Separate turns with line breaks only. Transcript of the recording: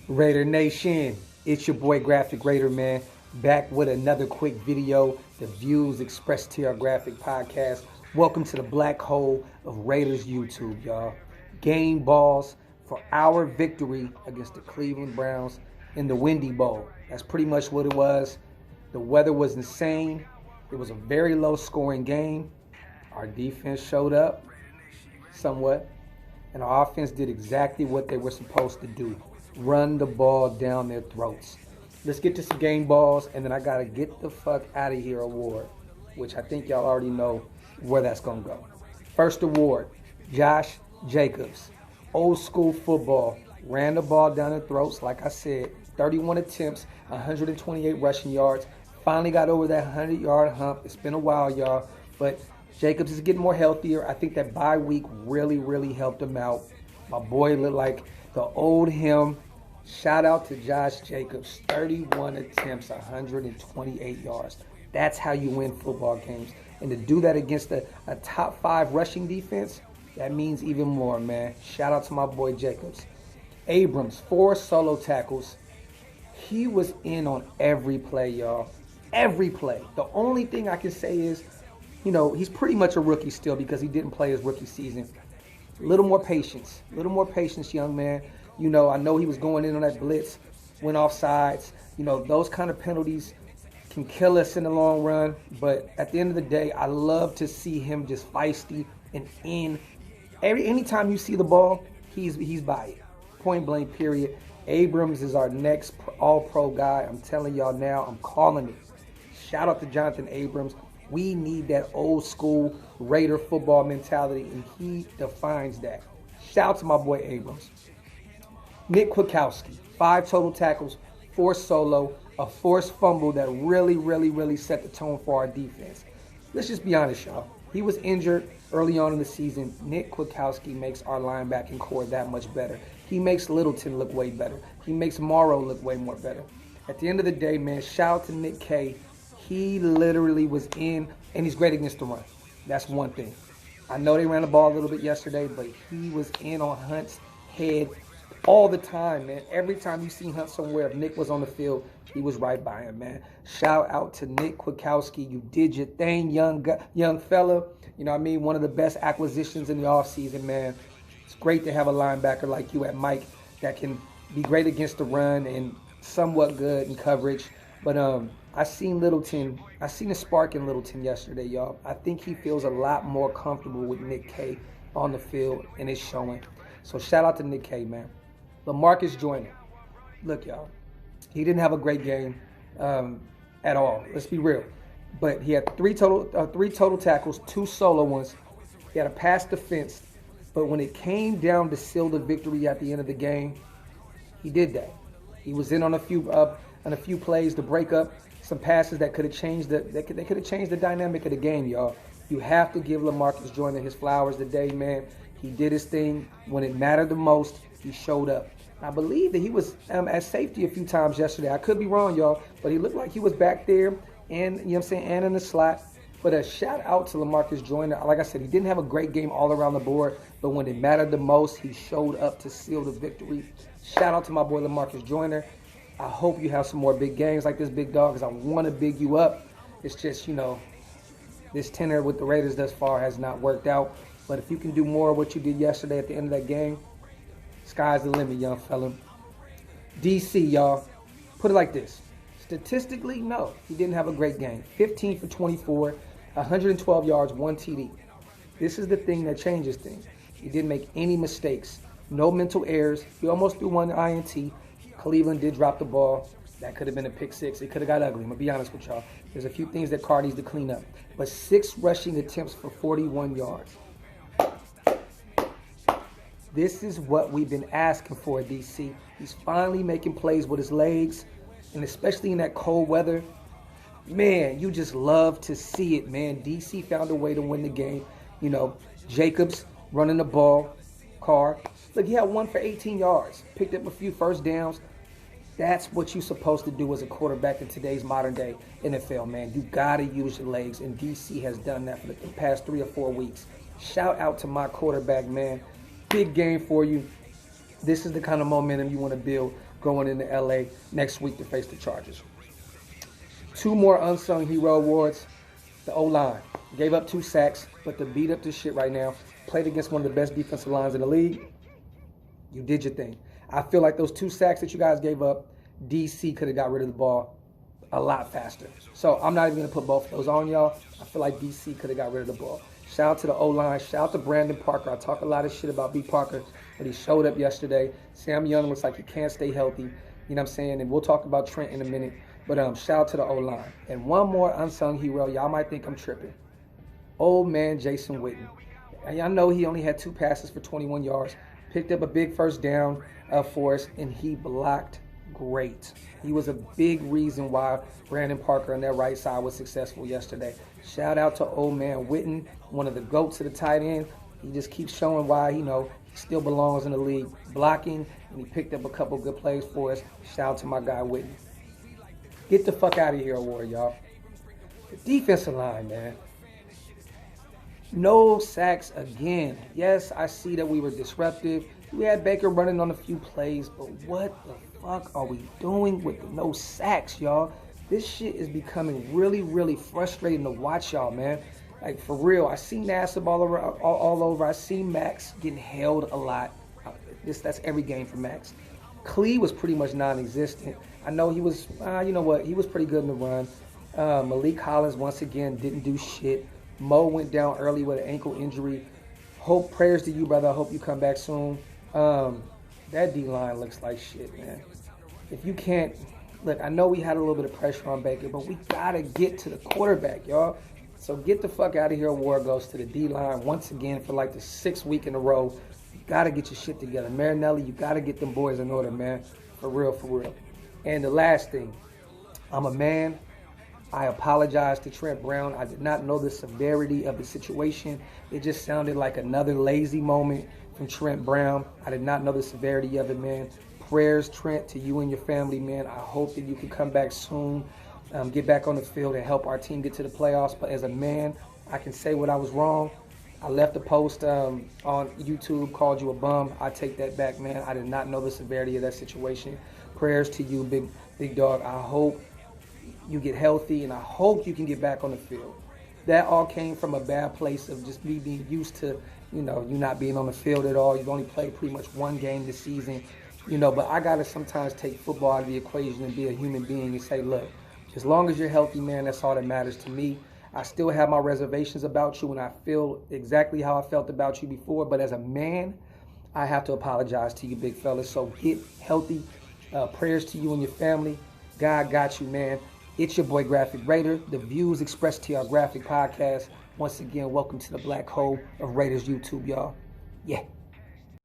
Raidernation, it's your boy Graphic Raider, man, back with another quick video. The views expressed to our Graphk podcast. Welcome to the black hole of Raiders YouTube, y'all. Game balls for our victory against the Cleveland Browns in the Windy Bowl. That's pretty much what it was. The weather was insane. It was a very low scoring game. Our defense showed up somewhat, and our offense did exactly what they were supposed to do. Run the ball down their throats. Let's get to some game balls, and then I got to get the fuck out of here award, which I think y'all already know where that's going to go. First award, Josh Jacobs. Old school football. Ran the ball down their throats, like I said. 31 attempts, 128 rushing yards. Finally got over that 100-yard hump. It's been a while, y'all, but Jacobs is getting more healthier. I think that bye week really helped him out. My boy looked like the old him. Shout out to Josh Jacobs. 31 attempts, 128 yards. That's how you win football games. And to do that against a top 5 rushing defense, that means even more, man. Shout out to my boy Jacobs. Abrams, 4 solo tackles. He was in on every play, y'all. Every play. The only thing I can say is, he's pretty much a rookie still because he didn't play his rookie season. A little more patience, young man. I know he was going in on that blitz, went off sides. Those kind of penalties can kill us in the long run. But at the end of the day, I love to see him just feisty and in. Anytime you see the ball, he's by it. Point blank, period. Abrams is our next all-pro guy. I'm telling y'all now, I'm calling it. Shout out to Jonathan Abrams. We need that old school Raider football mentality, and he defines that. Shout out to my boy Abrams. Nick Kwiatkowski, 5 total tackles, 4 solo, a forced fumble that really set the tone for our defense. Let's just be honest, y'all. He was injured early on in the season. Nick Kwiatkowski makes our linebacking core that much better. He makes Littleton look way better. He makes Morrow look way more better. At the end of the day, man, shout out to Nick K. He literally was in, and he's great against the run. That's one thing. I know they ran the ball a little bit yesterday, but he was in on Hunt's head all the time, man. Every time you see Hunt somewhere, if Nick was on the field, he was right by him, man. Shout out to Nick Kwiatkowski. You did your thing, young fella. One of the best acquisitions in the offseason, man. It's great to have a linebacker like you at Mike that can be great against the run and somewhat good in coverage. But I seen a spark in Littleton yesterday, y'all. I think he feels a lot more comfortable with Nick K on the field, and it's showing. So shout out to Nick K, man. LaMarcus Joyner. Look, y'all, he didn't have a great game at all. Let's be real. But he had 3 total tackles, 2 solo ones. He had a pass defense. But when it came down to seal the victory at the end of the game, he did that. He was in on a few plays to break up some passes that could have changed the dynamic of the game, y'all. You have to give LaMarcus Joyner his flowers today, man. He did his thing when it mattered the most. He showed up. I believe that he was at safety a few times yesterday. I could be wrong, y'all, but he looked like he was back there and and in the slot. But a shout out to LaMarcus Joyner. Like I said, he didn't have a great game all around the board, but when it mattered the most, he showed up to seal the victory. Shout out to my boy LaMarcus Joyner. I hope you have some more big games like this, big dog, because I want to big you up. It's just, this tenor with the Raiders thus far has not worked out. But if you can do more of what you did yesterday at the end of that game, sky's the limit, young fella. DC, y'all. Put it like this. Statistically, no, he didn't have a great game. 15 for 24, 112 yards, 1 TD. This is the thing that changes things. He didn't make any mistakes. No mental errors. He almost threw 1 INT. Cleveland did drop the ball. That could have been a pick 6. It could have got ugly. I'm going to be honest with y'all. There's a few things that Carr needs to clean up. But 6 rushing attempts for 41 yards. This is what we've been asking for, DC. He's finally making plays with his legs, and especially in that cold weather. Man, you just love to see it, man. DC found a way to win the game. Jacobs running the ball. Carr. Look, he had 1 for 18 yards. Picked up a few first downs. That's what you're supposed to do as a quarterback in today's modern day NFL, man. You got to use your legs, and DC has done that for the past 3 or 4 weeks. Shout out to my quarterback, man. Big game for you. This is the kind of momentum you want to build going into LA next week to face the Chargers. 2 more Unsung Hero Awards. The O-line gave up 2 sacks, but to beat up this shit right now, played against one of the best defensive lines in the league. You did your thing. I feel like those 2 sacks that you guys gave up, DC could have got rid of the ball a lot faster. So I'm not even going to put both of those on y'all. I feel like DC could have got rid of the ball. Shout out to the O-line. Shout out to Brandon Parker. I talk a lot of shit about B. Parker, but he showed up yesterday. Sam Young looks like he can't stay healthy. You know what I'm saying? And we'll talk about Trent in a minute. But shout out to the O-line. And one more unsung hero. Y'all might think I'm tripping. Old man Jason Witten. And y'all know he only had 2 passes for 21 yards. Picked up a big first down for us, and he blocked great. He was a big reason why Brandon Parker on that right side was successful yesterday. Shout out to old man Witten, one of the GOATs of the tight end. He just keeps showing why, he still belongs in the league. Blocking, and he picked up a couple good plays for us. Shout out to my guy Witten. Get the fuck out of here, award, y'all. The defensive line, man. No sacks again. Yes, I see that we were disruptive. We had Baker running on a few plays, but what the fuck are we doing with the no sacks, y'all? This shit is becoming really, really frustrating to watch, y'all, man. Like, for real, I see Nassib all over. I see Max getting held a lot. That's every game for Max. Clee was pretty much non-existent. I know he was, he was pretty good in the run. Malik Collins, once again, didn't do shit. Mo went down early with an ankle injury. Prayers to you, brother. I hope you come back soon. That D-line looks like shit, man. If you can't, look, I know we had a little bit of pressure on Baker, but we got to get to the quarterback, y'all. So get the fuck out of here. Award goes to the D-line once again for like the 6th week in a row. You got to get your shit together. Marinelli, you got to get them boys in order, man. For real, for real. And the last thing, I'm a man. I apologize to Trent Brown. I did not know the severity of the situation. It just sounded like another lazy moment from Trent Brown. I did not know the severity of it, man. Prayers, Trent, to you and your family, man. I hope that you can come back soon, get back on the field and help our team get to the playoffs. But as a man, I can say what I was wrong. I left a post on YouTube, called you a bum. I take that back, man. I did not know the severity of that situation. Prayers to you, big dog. I hope you get healthy, and I hope you can get back on the field. That all came from a bad place of just me being used to, you not being on the field at all. You've only played pretty much 1 game this season, but I got to sometimes take football out of the equation and be a human being and say, look, as long as you're healthy, man, that's all that matters to me. I still have my reservations about you, and I feel exactly how I felt about you before, but as a man, I have to apologize to you, big fellas. So get healthy. Prayers to you and your family. God got you, man. It's your boy Graphic Raider. The views expressed to our Graphk podcast. Once again, welcome to the black hole of Raiders YouTube, y'all. Yeah.